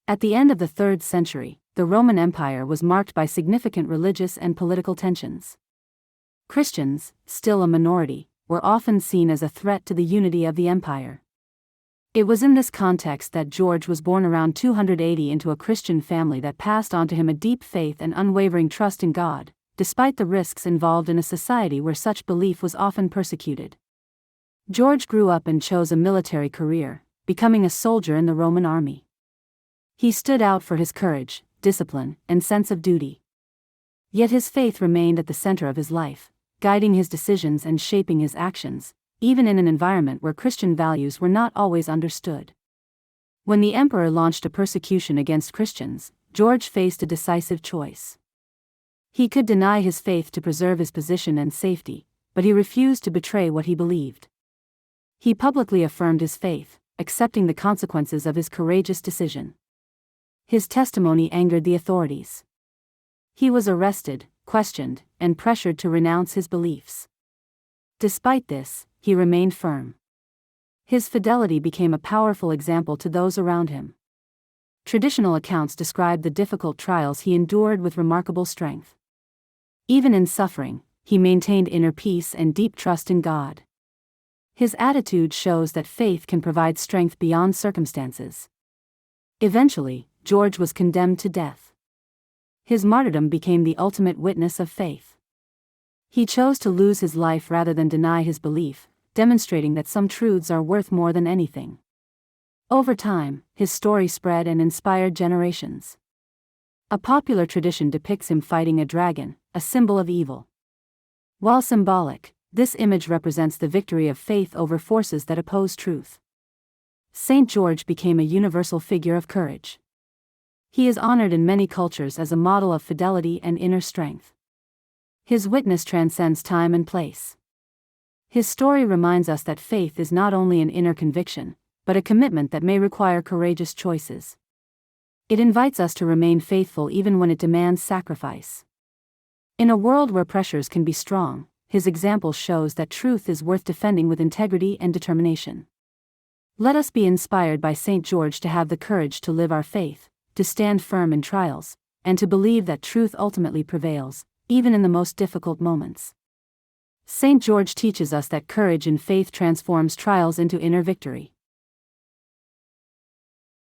At the end of the 3rd century, the Roman Empire was marked by significant religious and political tensions. Christians, still a minority, were often seen as a threat to the unity of the empire. It was in this context that George was born around 280 into a Christian family that passed on to him a deep faith and unwavering trust in God, despite the risks involved in a society where such belief was often persecuted. George grew up and chose a military career, becoming a soldier in the Roman army. He stood out for his courage, discipline, and sense of duty. Yet his faith remained at the center of his life, guiding his decisions and shaping his actions, even in an environment where Christian values were not always understood. When the emperor launched a persecution against Christians, George faced a decisive choice. He could deny his faith to preserve his position and safety, but he refused to betray what he believed. He publicly affirmed his faith, accepting the consequences of his courageous decision. His testimony angered the authorities. He was arrested, questioned, and pressured to renounce his beliefs. Despite this, he remained firm. His fidelity became a powerful example to those around him. Traditional accounts describe the difficult trials he endured with remarkable strength. Even in suffering, he maintained inner peace and deep trust in God. His attitude shows that faith can provide strength beyond circumstances. Eventually, George was condemned to death. His martyrdom became the ultimate witness of faith. He chose to lose his life rather than deny his belief, demonstrating that some truths are worth more than anything. Over time, his story spread and inspired generations. A popular tradition depicts him fighting a dragon, a symbol of evil. While symbolic, this image represents the victory of faith over forces that oppose truth. Saint George became a universal figure of courage. He is honored in many cultures as a model of fidelity and inner strength. His witness transcends time and place. His story reminds us that faith is not only an inner conviction, but a commitment that may require courageous choices. It invites us to remain faithful even when it demands sacrifice. In a world where pressures can be strong, his example shows that truth is worth defending with integrity and determination. Let us be inspired by St. George to have the courage to live our faith, to stand firm in trials, and to believe that truth ultimately prevails, even in the most difficult moments. St. George teaches us that courage in faith transforms trials into inner victory.